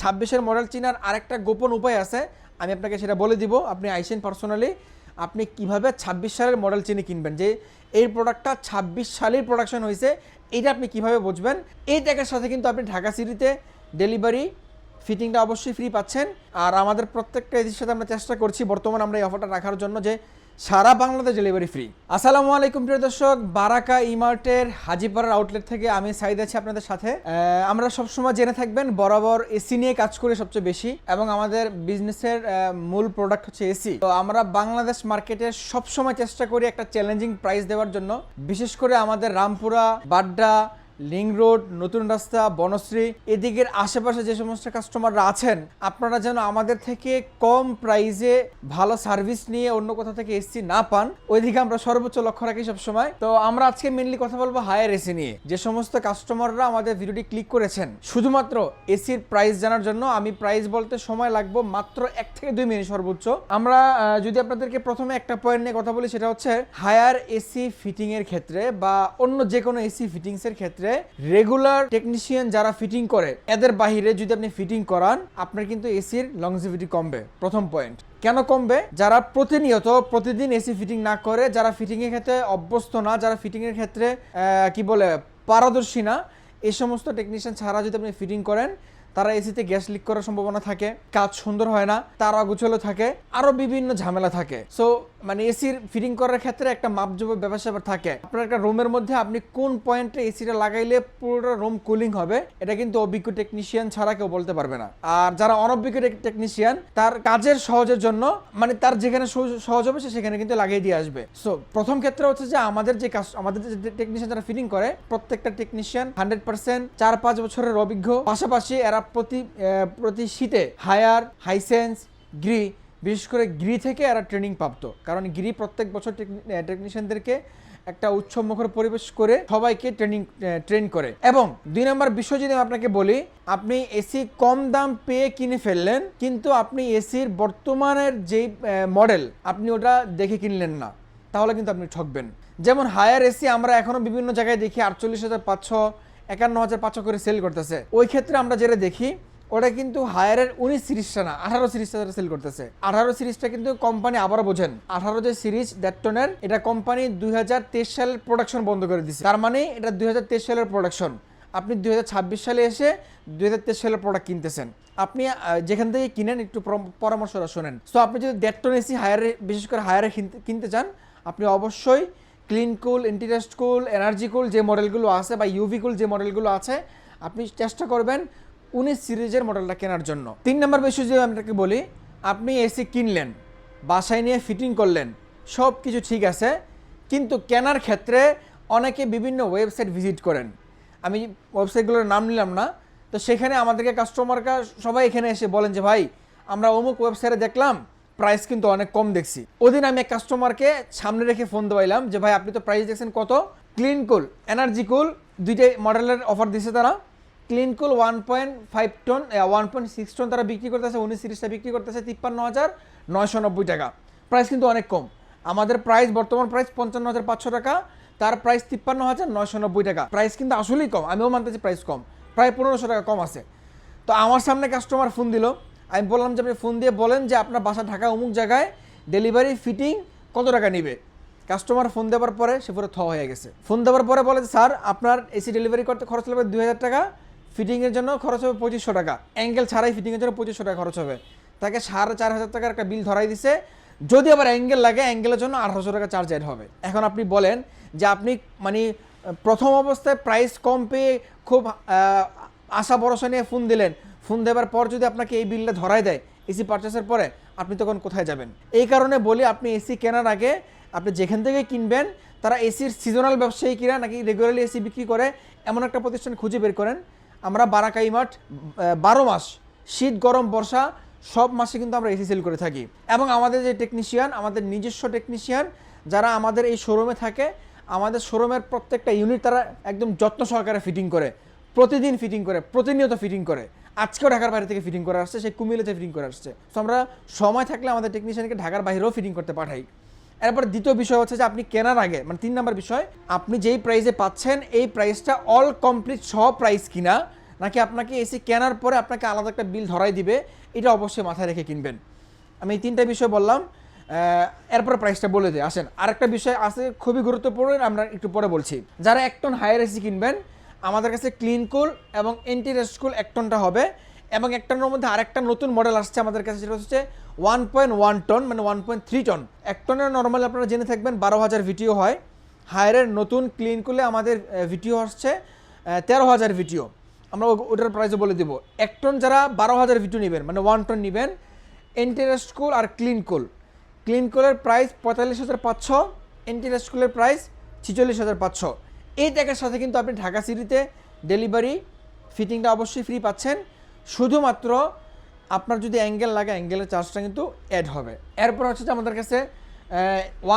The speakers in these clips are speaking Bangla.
26-এর মডেল চেনার আরেকটা গোপন উপায় আছে, আমি আপনাকে সেটা বলে দিব। আপনি আইসেন পার্সোনালি, আপনি কিভাবে 26 সালের মডেল চিনি কিনবেন, যে এই প্রোডাক্টটা 26 সালের প্রোডাকশন হয়েছে, এটা আপনি কিভাবে বুঝবেন। এই ট্যাগের সাথে কিন্তু আপনি ঢাকা সিটিতে ডেলিভারি ফিটিংটা অবশ্যই ফ্রি পাচ্ছেন। আর আমাদের প্রত্যেকটা এদের সাথে আমরা চেষ্টা করছি বর্তমানে আমরা এই অফারটা রাখার জন্য, যে সারা বাংলাদেশ ডেলিভারি ফ্রি। আসসালামু আলাইকুম প্রিয় দর্শক, বারাকা ইমার্টের হাজিপাড়ার আউটলেট থেকে আমি সাইদ আছি আপনাদের সাথে। আমরা সবসময় জেনে থাকবেন বরাবর এসি নিয়ে কাজ করি সবচেয়ে বেশি, এবং আমাদের বিজনেসের মূল প্রোডাক্ট হচ্ছে এসি। তো আমরা বাংলাদেশ মার্কেটে সবসময় চেষ্টা করি একটা চ্যালেঞ্জিং প্রাইস দেওয়ার জন্য, বিশেষ করে আমাদের রামপুরা, বাড্ডা, লিং রোড, নতুন রাস্তা, বনশ্রী এদিকের আশেপাশে যে সমস্ত কাস্টমাররা আছেন, আপনারা যেন আমাদের থেকে কম প্রাইসে ভালো সার্ভিস নিয়ে অন্য কোথাও থেকে এসি না পান, ওইদিকে আমরা সর্বোচ্চ লক্ষ্য রাখি সবসময়। তো আমরা আজকে মেনলি কথা বলবো হায়ার এসি নিয়ে। যে সমস্ত কাস্টমাররা আমাদের ভিডিওটি ক্লিক করেছেন শুধুমাত্র এসির প্রাইস জানার জন্য, আমি প্রাইস বলতে সময় লাগবে মাত্র 1 থেকে 2 মিনিট সর্বোচ্চ। আমরা যদি আপনাদেরকে প্রথমে একটা পয়েন্ট নিয়ে কথা বলি, সেটা হচ্ছে হায়ার এসি ফিটিং এর ক্ষেত্রে বা অন্য যে কোনো এসি ফিটিংস এর ক্ষেত্রে রেগুলার টেকনিশিয়ান যারা ফিটিং করে এদের বাইরে যদি আপনি ফিটিং করান, আপনার কিন্তু এসির লংজিভিটি কমবে। প্রথম পয়েন্ট। কেন কমবে? যারা প্রতিদিন এসি ফিটিং না করে, যারা ফিটিং এর ক্ষেত্রে অভ্যস্ত না, যারা ফিটিং এর ক্ষেত্রে পারদর্শী না, এই সমস্ত টেকনিশিয়ান ছাড়া যদি আপনি ফিটিং করেন, তারা এসিতে গ্যাস লিক করার সম্ভাবনা থাকে, কাজ সুন্দর হয় না, তার অগুছালো থাকে, আরো বিভিন্ন ঝামেলা থাকে। সো মানে এসির ফিটিং করার ক্ষেত্রে একটা মাপজোপের ব্যাপার থাকে। আপনার একটা রুমের মধ্যে আপনি কোন পয়েন্টে এসিটা লাগাইলে পুরোটা রুম কুলিং হবে, এটা কিন্তু অভিজ্ঞ টেকনিশিয়ান ছাড়া কেউ বলতে পারবে না। আর যারা অনভিজ্ঞ টেকনিশিয়ান, তার কাজের সহজের জন্য মানে তার যেখানে সহজ হবে সেখানে কিন্তু লাগিয়ে দিয়ে আসবে। সো প্রথম ক্ষেত্রে হচ্ছে যে আমাদের যে টেকনিশিয়ান যারা ফিটিং করে, প্রত্যেকটা টেকনিশিয়ান 100% 4-5 বছরের অভিজ্ঞ। পাশাপাশি এরা প্রতি শীতে হায়ার, হাইসেন্স, গ্রি, বিশেষ করে গ্রি থেকে এরা ট্রেনিং প্রাপ্ত, কারণ গ্রি প্রত্যেক বছর টেকনিশিয়ানদেরকে একটা উৎসবমুখর পরিবেশ করে সবাইকে ট্রেন করে। এবং 2 নম্বর বিষয় যদি আপনাকে বলি, আপনি এসি কম দাম পেয়ে কিনে ফেললেন, কিন্তু আপনি এসির বর্তমানের যেই মডেল আপনি ওটা দেখে কিনলেন না, তাহলে কিন্তু আপনি ঠকবেন। যেমন হায়ার এসি আমরা এখনো বিভিন্ন জায়গায় দেখি 48,500, 51,500 করে সেল করতেছে। ওই ক্ষেত্রে আমরা যেটা দেখি, ওটা কিন্তু হায়ারের 19 সিরিজটা না, 18 সিরিজটা সেল করতেছে। 18 সিরিজটা কিন্তু কোম্পানি, আবারও বোঝেন, 18 যে সিরিজ ডেটটনের, এটা কোম্পানি 2023 সালের প্রোডাকশন বন্ধ করে দিচ্ছে। তার মানে এটা 2023 সালের প্রোডাকশন। আপনি 2026 সালে এসে 2023 সালের প্রোডাক্ট কিনতেছেন। আপনি যেখান থেকে কিনেন একটু পরামর্শটা শোনেন। সো আপনি যদি ডেটটন এসি হায়ারে, বিশেষ করে হায়ারে কিনতে চান, আপনি অবশ্যই ক্লিন কুল, ইন্টিরেস্ট কুল, এনার্জি কুল যে মডেলগুলো আছে বা ইউভি কুল যে মডেলগুলো আছে, আপনি চেষ্টা করবেন 19 সিরিজের মডেলটা কেনার জন্য। 3 নম্বর বিষয় যদি আপনাকে বলি, আপনি এসি কিনলেন, বাসায় নিয়ে ফিটিং করলেন, সব কিছু ঠিক আছে, কিন্তু কেনার ক্ষেত্রে অনেকে বিভিন্ন ওয়েবসাইট ভিজিট করেন। আমি ওয়েবসাইটগুলোর নাম নিলাম না, তো সেখানে আমাদেরকে কাস্টমাররা সবাই এখানে এসে বলেন যে ভাই, আমরা অমুক ওয়েবসাইটে দেখলাম প্রাইস কিন্তু অনেক কম দেখছি। ওদিন আমি এক কাস্টমারকে সামনে রেখে ফোন দেওয়াইলাম যে ভাই, আপনি তো প্রাইস দেখছেন কত, ক্লিন কুল, এনার্জি কুল, দুইটাই মডেলের অফার দিছে তারা। ক্লিন কুল 1.5 টন, 1.6 টন তারা বিক্রি করতেছে, 19 সিরিজটা বিক্রি করতেছে 53,990 টাকা। প্রাইস কিন্তু অনেক কম। আমাদের প্রাইস, বর্তমান প্রাইস 55,500 টাকা, তার প্রাইস 53,990 টাকা। প্রাইস কিন্তু আসলেই কম, আমিও মানতেছি প্রাইস কম, প্রায় 1500 টাকা কম আছে। তো আমার সামনে কাস্টমার ফোন দিল, আমি বললাম যে আপনি ফোন দিয়ে বলেন যে আপনার বাসা ঢাকা অমুক জায়গায়, ডেলিভারি ফিটিং কত টাকা নেবে। কাস্টমার ফোন দেওয়ার পরে সে পুরো হয়ে গেছে। ফোন দেওয়ার পরে বলে, স্যার আপনার এসি ডেলিভারি করতে খরচ লাগবে 2,000 টাকা, ফিটিংয়ের জন্য খরচ হবে 2500 টাকা, অ্যাঙ্গেল ছাড়াই ফিটিংয়ের জন্য 2500 টাকা খরচ হবে। তাকে 4,500 টাকার একটা বিল ধরাই দিছে। যদি আবার অ্যাঙ্গেল লাগে, অ্যাঙ্গেলের জন্য 1800 টাকা চার্জ অ্যাড হবে। এখন আপনি বলেন যে আপনি মানে প্রথম অবস্থায় প্রাইস কম পেয়ে খুব আশা ভরসা নিয়ে ফোন দিলেন, ফোন দেওয়ার পর যদি আপনাকে এই বিলটা ধরাই দেয় এসি পারচেসের পরে, আপনি তখন কোথায় যাবেন? এই কারণে বলি, আপনি এসি কেনার আগে আপনি যেখান থেকে কিনবেন, তারা এসির সিজনাল ব্যবসায়ী কিনা নাকি রেগুলারলি এসি বিক্রি করে, এমন একটা প্রতিষ্ঠান খুঁজে বের করেন। আমরা বারাকা ইমার্ট 12 মাস, শীত, গরম, বর্ষা সব মাসে কিন্তু আমরা এসি সেল করে থাকি। এবং আমাদের যে টেকনিশিয়ান, আমাদের নিজস্ব টেকনিশিয়ান যারা আমাদের এই শোরুমে থাকে, আমাদের শোরুমের প্রত্যেকটা ইউনিট তারা একদম যত্ন সহকারে ফিটিং করে, প্রতিদিন ফিটিং করে, প্রতিনিয়ত ফিটিং করে। আজকেও ঢাকার বাইরে থেকে ফিটিং করে আসছে, সে কুমিল্লাতে ফিটিং করে আসছে। সো আমরা সময় থাকলে আমাদের টেকনিশিয়ানকে ঢাকার বাইরেও ফিটিং করতে পাঠাই। এরপর দ্বিতীয় বিষয় হচ্ছে যে আপনি কেনার আগে, মানে 3 নম্বর বিষয়, আপনি যেই প্রাইসে পাচ্ছেন এই প্রাইসটা অল কমপ্লিট সহ প্রাইস কিনা, নাকি আপনাকে এসি কেনার পরে আপনাকে আলাদা একটা বিল ধরাই দিবে, এটা অবশ্যই মাথায় রেখে কিনবেন। আমি এই 3টা বিষয় বললাম, এরপর প্রাইসটা বলে দিই। আসেন আরেকটা বিষয় আছে খুবই গুরুত্বপূর্ণ, আমরা একটু পরে বলছি। যারা 1 টন হায়ার এসি কিনবেন, আমাদের কাছে ক্লিন কুল এবং এন্টি রেস্ট কুল 1 টনটা হবে, এবং 1 টনের মধ্যে আরেকটা নতুন মডেল আসছে আমাদের কাছে, সেটা হচ্ছে 1.1 টন, মানে 1.3 টন। 1 টনের নর্মালি আপনারা জেনে থাকবেন 12,000 ভিটিও হয়। হায়ারের নতুন ক্লিন কুলে আমাদের ভিটিও আসছে 13,000 ভিটিও। আমরা ওটার প্রাইসও বলে দেবো। 1 টন যারা 12,000 ভিটিও নেবেন, মানে 1 টন নেবেন, এন্টি রেস্ট কুল আর ক্লিন কুল, ক্লিন কুলের প্রাইস 45,500, এন্টি রেস্ট কুলের প্রাইস 46,500। এই ট্যাগের সাথে কিন্তু আপনি ঢাকা সিটিতে ডেলিভারি ফিটিংটা অবশ্যই ফ্রি পাচ্ছেন। শুধুমাত্র আপনার যদি অ্যাঙ্গেল লাগে, অ্যাঙ্গেলের চার্জটা কিন্তু অ্যাড হবে। এরপর হচ্ছে যে আমাদের কাছে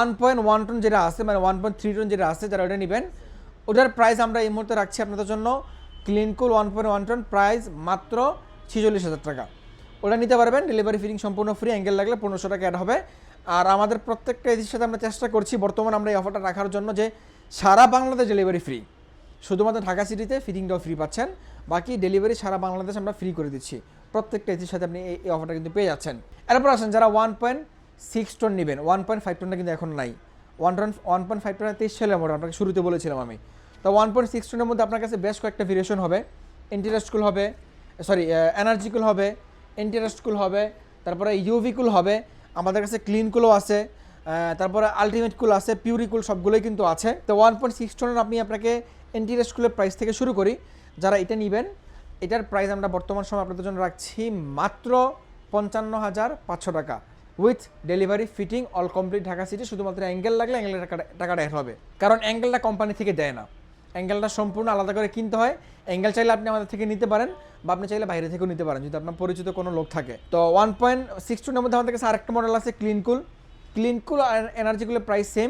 1.1 টন যেটা আছে, মানে 1.3 টন যেটা আছে, যারা ওটা নেবেন, ওটার প্রাইস আমরা এই মুহূর্তে রাখছি আপনাদের জন্য ক্লিন কুল 1.1 টন প্রাইস মাত্র 46,000 টাকা। ওটা নিতে পারবেন, ডেলিভারি ফিটিং সম্পূর্ণ ফ্রি, অ্যাঙ্গেল লাগলে 1500 টাকা অ্যাড হবে। আর আমাদের প্রত্যেকটা এসির সাথে আমরা চেষ্টা করছি বর্তমানে আমরা এই অফারটা রাখার জন্য যে সারা বাংলাদেশ ডেলিভারি ফ্রি, শুধুমাত্র ঢাকা সিটিতে ফিটিংটাও ফ্রি পাচ্ছেন, বাকি ডেলিভারি সারা বাংলাদেশ আমরা ফ্রি করে দিচ্ছি। প্রত্যেকটা এসির সাথে আপনি এই অফারটা কিন্তু পেয়ে যাচ্ছেন। এরপর আসেন যারা 1.6 টন নেবেন, 1.5 টনটা কিন্তু এখন নাই। 1.5 টনের 23 সালের মডেল আপনাকে শুরুতে বলেছিলাম আমি। তো 1.6 টনের মধ্যে আপনার কাছে বেশ কয়েকটা ভেরিয়েশন হবে। এন্টি রেস্ট কুল হবে, সরি এনার্জি কুল হবে, এন্টি রেস্ট কুল হবে, তারপরে ইউভি কুল হবে, আমাদের কাছে ক্লিন কুলও আছে, তারপরে আলটিমেট কুল আছে, পিউরি কুল, সবগুলোই কিন্তু আছে। তো 1.6 টনের আপনি আপনাকে এন্টি রেস্ট কুলের প্রাইস থেকে শুরু করি। যারা এটা নেবেন, এটার প্রাইস আমরা বর্তমান সময় আপনাদের জন্য রাখছি মাত্র 55,500 টাকা, with delivery fitting all complete Dhaka city. শুধুমাত্র অ্যাঙ্গেল লাগলে অ্যাঙ্গেলের টাকাটা অ্যাড হবে, কারণ অ্যাঙ্গেলটা কোম্পানি থেকে দেয় না, অ্যাঙ্গেলটা সম্পূর্ণ আলাদা করে কিনতে হয়। অ্যাঙ্গেল চাইলে আপনি আমাদের থেকে নিতে পারেন, বা আপনি চাইলে বাইরে থেকেও নিতে পারেন যদি আপনার পরিচিত কোনো লোক থাকে। তো 1.6 টনের মধ্যে আমাদের কাছে আরেকটা মডেল আছে ক্লিন কুল। ক্লিন কুল আর এনার্জি কুলের প্রাইস সেম।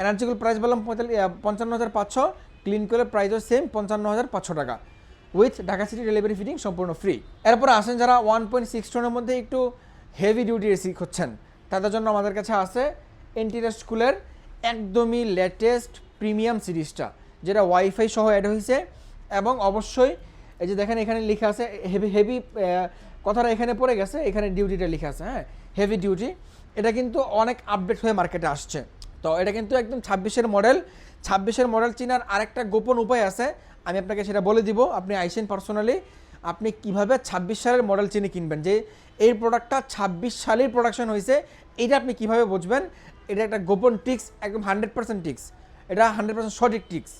এনার্জি কুল প্রাইস বললাম 55,500, ক্লিন কুলের প্রাইসও সেম 55,500 টাকা, with Dhaka city delivery fitting সম্পূর্ণ ফ্রি। এরপর আসেন যারা 1.6 টনের মধ্যে একটু হেভি ডিউটি এসি খুঁজছেন, তাদের জন্য আমাদের কাছে আছে এন্টি রেস্ট কুলের একদমই লেটেস্ট প্রিমিয়াম সিরিজটা, যেটা ওয়াইফাই সহ অ্যাড হয়েছে, এবং অবশ্যই এই যে দেখেন এখানে লেখা আছে হেভি কথাটা এখানে পড়ে গেছে, এখানে ডিউটিটা লেখা আছে, হ্যাঁ হেভি ডিউটি। এটা কিন্তু অনেক আপডেট হয়ে মার্কেটে আসছে। তো এটা কিন্তু একদম 26-এর মডেল। 26-এর মডেল চেনার আরেকটা গোপন উপায় আছে, আমি আপনাকে সেটা বলে দিব। আপনি আইসেন পার্সোনালি, আপনি কিভাবে 26 সালের মডেল চিনি কিনবেন, যে এই প্রোডাক্টটা 26 সালের প্রোডাকশন হয়েছে, এটা আপনি কিভাবে বুঝবেন। এটা একটা গোপন টিক্স, একদম 100% টিক্স, এটা 100% সঠিক টিক্স।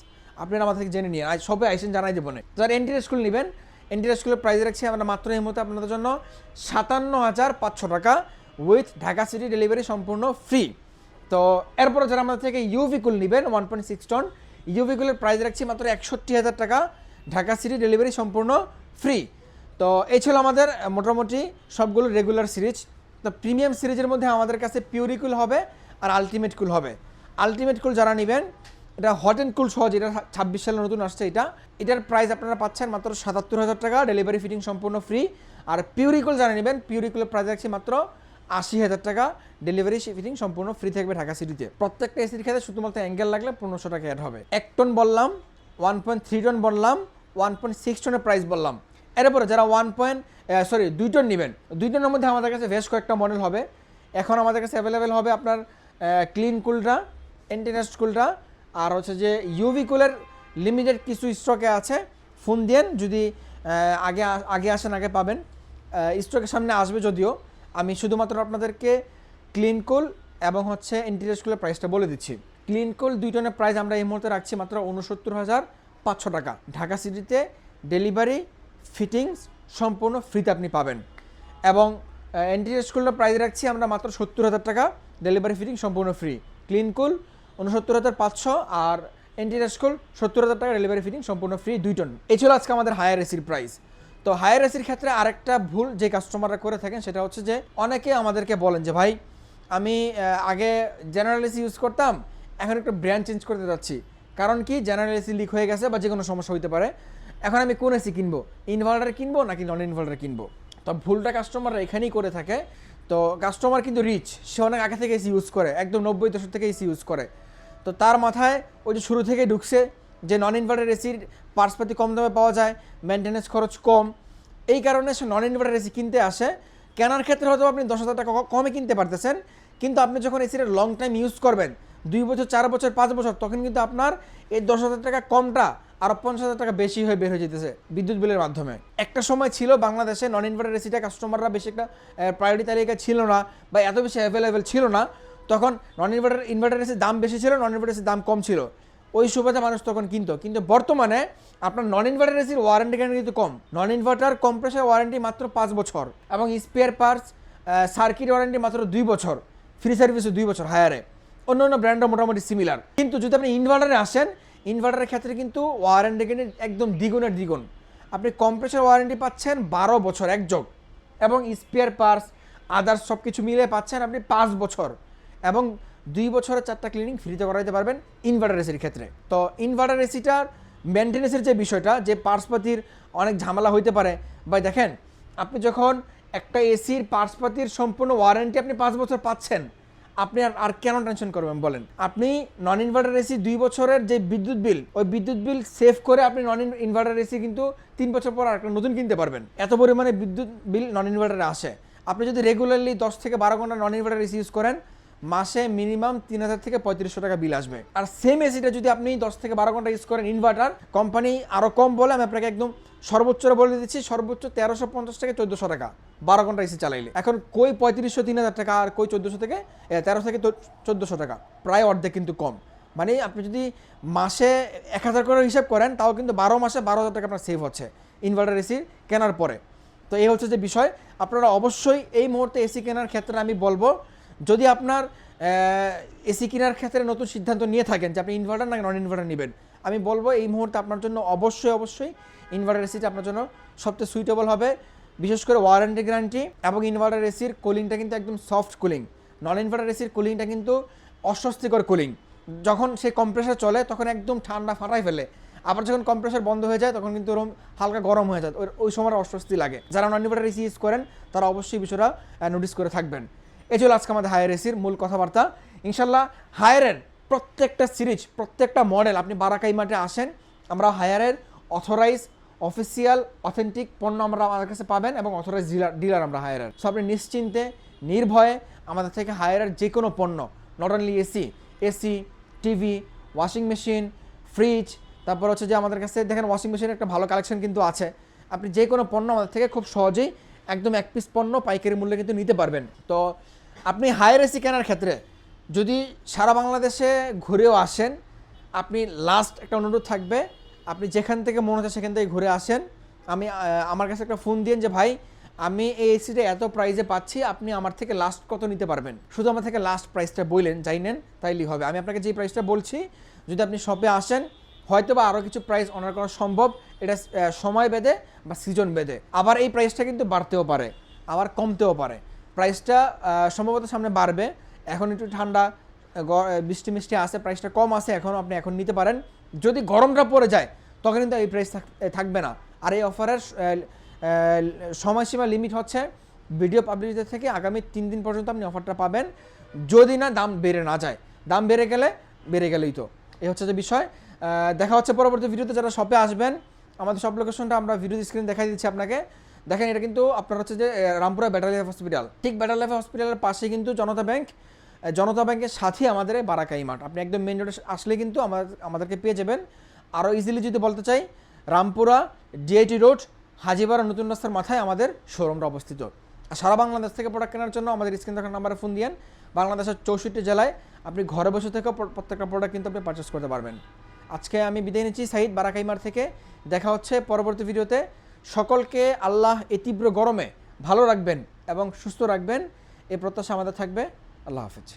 আপনারা আমাদের থেকে জেনে নিন, সবাই আইসেন জানাই দেবো না। যারা এন্টি রেস্ট কুল নেবেন, এন্টি রেস্ট কুলের প্রাইস রাখছি আমরা মাত্র এই মুহূর্তে আপনাদের জন্য 57,500 টাকা, উইথ ঢাকা সিটি ডেলিভারি সম্পূর্ণ ফ্রি। তো এরপরে যারা আমাদের থেকে ইউভি কুল নেবেন 1.6 টন, ইউভি কুলের প্রাইস রাখছি মাত্র 61,000 টাকা, ঢাকা সিটি ডেলিভারি সম্পূর্ণ ফ্রি। তো এই ছিল আমাদের মোটামুটি সবগুলো রেগুলার সিরিজ। তো প্রিমিয়াম সিরিজের মধ্যে আমাদের কাছে পিউরি কুল হবে আর আলটিমেট কুল হবে। আলটিমেট কুল যারা নেবেন, এটা হট অ্যান্ড কুল সহ, যেটা 26 সালে নতুন আসছে, এটার প্রাইস আপনারা পাচ্ছেন মাত্র 77,000 টাকা, ডেলিভারি ফিটিং সম্পূর্ণ ফ্রি। আর পিউরি কুল যারা নেবেন, পিউরি কুলের প্রাইস রাখছি মাত্র 80,000 টাকা, ডেলিভারি ফিটিং সম্পূর্ণ ফ্রি থাকবে ঢাকা সিটিতে। প্রত্যেকটা এসির ক্ষেত্রে শুধুমাত্র অ্যাঙ্গেল লাগলে 1500 টাকা অ্যাড হবে। 1 টন বললাম, 1.3 টন বললাম, 1.6 টনের প্রাইস বললাম। এরপরে যারা 2 টন নেবেন, 2 টনের মধ্যে আমাদের কাছে বেশ কয়েকটা মডেল হবে। এখন আমাদের কাছে অ্যাভেলেবেল হবে আপনার ক্লিন কুলটা, এন্টি রেস্ট কুলটা, আর হচ্ছে যে ইউভি কুলের লিমিটেড কিছু স্টকে আছে। ফোন দেন, যদি আগে আসেন আগে পাবেন, স্টকের সামনে আসবে যদিও। আমি শুধুমাত্র আপনাদেরকে ক্লিন কুল এবং হচ্ছে এন্টি রেস্ট কুলের প্রাইসটা বলে দিচ্ছি। ক্লিন কুল 2 টনের প্রাইস আমরা এই মুহূর্তে রাখছি মাত্র 69,500 টাকা, ঢাকা সিটিতে ডেলিভারি ফিটিংস সম্পূর্ণ ফ্রিতে আপনি পাবেন। এবং এন্টি রেস্ট কুলের প্রাইস রাখছি আমরা মাত্র 70,000 টাকা, ডেলিভারি ফিটিং সম্পূর্ণ ফ্রি। ক্লিন কুল 69,500 আর এন্টি রেস্ট কুল 70,000 টাকা, ডেলিভারি ফিটিং সম্পূর্ণ ফ্রি 2 টন। এই ছিল আজকে আমাদের হায়ার এসির প্রাইস। তো হায়ার এসির ক্ষেত্রে আরেকটা ভুল যে কাস্টমাররা করে থাকেন, সেটা হচ্ছে যে অনেকে আমাদেরকে বলেন যে ভাই আমি আগে জেনারেল এসি ইউজ করতাম, এখন একটু ব্র্যান্ড চেঞ্জ করতে যাচ্ছি, কারণ কি জেনারেল এসি লিক হয়ে গেছে বা যে কোনো সমস্যা হতে পারে, এখন আমি কোন এসি কিনবো, ইনভার্টার কিনবো নাকি নন ইনভার্টার কিনবো। তো ভুলটা কাস্টমাররা এখানেই করে থাকে। তো কাস্টমার কিন্তু রিচ, সে অনেক আগে থেকে এসি ইউজ করে, একদম 90 দশক থেকে এসি ইউজ করে। তো তার মাথায় ওই যে শুরু থেকে ঢুকছে যে নন ইনভার্টার এসির পার্টসপাতি কম দামে পাওয়া যায়, মেনটেন্যান্স খরচ কম, এই কারণে সে নন ইনভার্টার এসি কিনতে আসে। কেনার ক্ষেত্রে হয়তো আপনি 10,000 টাকা কমে কিনতে পারতেছেন, কিন্তু আপনি যখন এসিটা লং টাইম ইউজ করবেন 2 বছর 4 বছর 5 বছর, তখন কিন্তু আপনার এই 10,000 টাকা কমটা আরও 50,000 টাকা বেশি হয়ে বের হয়ে যেতেছে বিদ্যুৎ বিলের মাধ্যমে। একটা সময় ছিল বাংলাদেশে নন ইনভার্টার এসিটা কাস্টমাররা বেশি একটা প্রায়োরিটি তালিকায় ছিল না বা এত বেশি অ্যাভেলেবেল ছিল না, তখন নন ইনভার্টার এসির দাম বেশি ছিল, নন ইনভার্টার এসির দাম কম ছিল, ওই সুবাদে মানুষ তখন কিনতো। কিন্তু বর্তমানে আপনার নন ইনভার্টার এসির ওয়ারেন্টি গ্যারান্টি কিন্তু কম। নন ইনভার্টার কম্প্রেসার ওয়ারেন্টি মাত্র 5 বছর এবং স্পেয়ার পার্টস সার্কিট ওয়ারেন্টি মাত্র 2 বছর, ফ্রি সার্ভিসও 2 বছর হায়ারে। অন্য অন্য ব্র্যান্ডও মোটামুটি সিমিলার। কিন্তু যদি আপনি ইনভার্টারে আসেন, ইনভার্টারের ক্ষেত্রে কিন্তু ওয়ারেন্টি গ্যারান্টি একদম দ্বিগুণের দ্বিগুণ। আপনি কম্প্রেসার ওয়ারেন্টি পাচ্ছেন 12 বছর একযোগ, এবং স্পেয়ার পার্টস আদার্স সব কিছু মিলে পাচ্ছেন আপনি 5 বছর, এবং 2 বছরের 4টা ক্লিনিং ফ্রিতে করাইতে পারবেন ইনভার্টার এসির ক্ষেত্রে। তো ইনভার্টার এসিটার মেনটেন্যান্সের যে বিষয়টা, যে পার্টসপাতির অনেক ঝামেলা হইতে পারে, বা দেখেন আপনি যখন একটা এসির পার্টসপাতির সম্পূর্ণ ওয়ারেন্টি আপনি 5 বছর পাচ্ছেন, আপনি আর কেন টেনশন করবেন বলেন? আপনি নন ইনভার্টার এসি 2 বছরের যে বিদ্যুৎ বিল, ওই বিদ্যুৎ বিল সেভ করে আপনি নন ইনভার্টার এসি কিন্তু 3 বছর পর আর একটা নতুন কিনতে পারবেন। এত পরিমাণে বিদ্যুৎ বিল নন ইনভার্টারে আসে। আপনি যদি রেগুলারলি 10 থেকে 12 ঘন্টা নন ইনভার্টার এসি ইউজ করেন, মাসে মিনিমাম 3,000 থেকে 3,500 টাকা বিল আসবে। আর সেম এসিটা যদি আপনি 10 থেকে 12 ঘন্টা ইউজ করেন ইনভার্টার, কোম্পানি আরও কম বলে আমি আপনাকে একদম সর্বোচ্চ বলে দিচ্ছি, সর্বোচ্চ 1350 থেকে 1400 টাকা 12 ঘন্টা এসি চালাইলে। এখন কই 3500 3,000 টাকা আর কই 1400 থেকে 13 থেকে 1400 টাকা, প্রায় অর্ধেক কিন্তু কম। মানে আপনি যদি মাসে 1000 করে হিসাব করেন, তাও কিন্তু 12 মাসে 12,000 টাকা আপনার সেভ হচ্ছে ইনভার্টার এসি কেনার পরে। তো এই হচ্ছে যে বিষয়। আপনারা অবশ্যই এই মুহূর্তে এসি কেনার ক্ষেত্রে আমি বলবো, যদি আপনার এসি কেনার ক্ষেত্রে নতুন সিদ্ধান্ত নিয়ে থাকেন যে আপনি ইনভার্টার না নন ইনভার্টার নেবেন, আমি বলবো এই মুহূর্তে আপনার জন্য অবশ্যই ইনভার্টার এসিটা আপনার জন্য সবচেয়ে সুইটেবল হবে। বিশেষ করে ওয়ারেন্টি গ্যারান্টি এবং ইনভার্টার এসির কুলিংটা কিন্তু একদম সফট কুলিং। নন ইনভার্টার এসির কুলিংটা কিন্তু অস্বস্তিকর কুলিং। যখন সেই কম্প্রেসার চলে তখন একদম ঠান্ডা ফাটাই ফেলে, আবার যখন কম্প্রেসার বন্ধ হয়ে যায় তখন কিন্তু ওরকম হালকা গরম হয়ে যায়, ওই সময় অস্বস্তি লাগে। যারা নন ইনভার্টার এসি ইউজ করেন তারা অবশ্যই বিষয়টা নোটিস করে থাকবেন। এই ছিল আজকে আমাদের হায়ার এসির মূল কথাবার্তা। ইনশাল্লাহ হায়ারের প্রত্যেকটা সিরিজ, প্রত্যেকটা মডেল আপনি বারাকাই মাঠে আসেন, আমরা হায়ারের অথরাইজ অফিসিয়াল অথেন্টিক পণ্য আমরা আমাদের কাছে পাবেন, এবং অথরাইজ ডিলার আমরা হায়ারের। সো আপনি নিশ্চিন্তে নির্ভয়ে আমাদের থেকে হায়ারের যে কোনো পণ্য, not only AC, TV, washing machine, fridge, তারপর হচ্ছে যে আমাদের কাছে দেখেন ওয়াশিং মেশিনের একটা ভালো কালেকশন কিন্তু আছে। আপনি যে কোনো পণ্য আমাদের থেকে খুব সহজেই একদম এক পিস পণ্য পাইকারি মূল্যে কিন্তু নিতে পারবেন। তো আপনি হায়ার এসি কেনার ক্ষেত্রে যদি সারা বাংলাদেশে ঘুরেও আসেন, আপনি লাস্ট একটা অনুরোধ থাকবে, আপনি যেখান থেকে মনে হচ্ছে সেখান থেকে ঘুরে আসেন, আমার কাছে একটা ফোন দিন যে ভাই আমি এই এসিটা এত প্রাইসে পাচ্ছি, আপনি আমার থেকে লাস্ট কত নিতে পারবেন, শুধু আমার থেকে লাস্ট প্রাইসটা বললেন, যাই নেন তাইলেই হবে। আমি আপনাকে যে প্রাইসটা বলছি, যদি আপনি শপে আসেন হয়তো বা আরও কিছু প্রাইস অনার করা সম্ভব, এটা সময় বেঁধে বা সিজন বেঁধে। আবার এই প্রাইসটা কিন্তু বাড়তেও পারে, আবার কমতেও পারে। প্রাইসটা সম্ভবত সামনে বাড়বে, এখন একটু ঠান্ডা বৃষ্টি মিষ্টি আসে, প্রাইসটা কম আসে, এখন নিতে পারেন। যদি গরমটা পড়ে যায় তখন কিন্তু এই প্রাইস থাকবে না। আর এই অফারের সময়সীমা লিমিট হচ্ছে ভিডিও পাবলিশিটি থেকে আগামী 3 দিন পর্যন্ত আপনি অফারটা পাবেন, যদি না দাম বেড়ে না যায়। দাম বেড়ে গেলেই তো এই হচ্ছে যে বিষয়। দেখা হচ্ছে পরবর্তী ভিডিওতে। যারা শপে আসবেন, আমাদের শপ লোকেশনটা আমরা ভিডিও স্ক্রিন দেখাই দিচ্ছি আপনাকে। দেখেন এটা কিন্তু আপনার হচ্ছে যে রামপুরা ব্যাটার লাইফ হসপিটাল, ঠিক ব্যাটার লাইফ হসপিটালের পাশে কিন্তু জনতা ব্যাংকের সাথে আমাদের বারাকাই মাঠ। আপনি একদম মেন রোডে আসলে কিন্তু আমাদেরকে পেয়ে যাবেন। আরও ইজিলি যদি বলতে চাই, রামপুরা ডিআইটি রোড হাজিপাড়া নতুন রাস্তার মাথায় আমাদের শোরুমটা অবস্থিত। আর সারা বাংলাদেশ থেকে প্রোডাক্ট কেনার জন্য আমাদের স্ক্রিন দেখার নাম্বারে ফোন দিয়েন। বাংলাদেশের 64 জেলায় আপনি ঘরে বসে থেকে প্রত্যেকটা প্রোডাক্ট কিন্তু আপনি পারচেস করতে পারবেন। আজকে আমি বিদায় নিচ্ছি সাইদ বারাকাই মাঠ থেকে। দেখা হচ্ছে পরবর্তী ভিডিওতে। সকলকে আল্লাহ এই তীব্র গরমে ভালো রাখবেন এবং সুস্থ রাখবেন, এই প্রত্যাশা আমাদের থাকবে। আল্লাহ হাফেজ।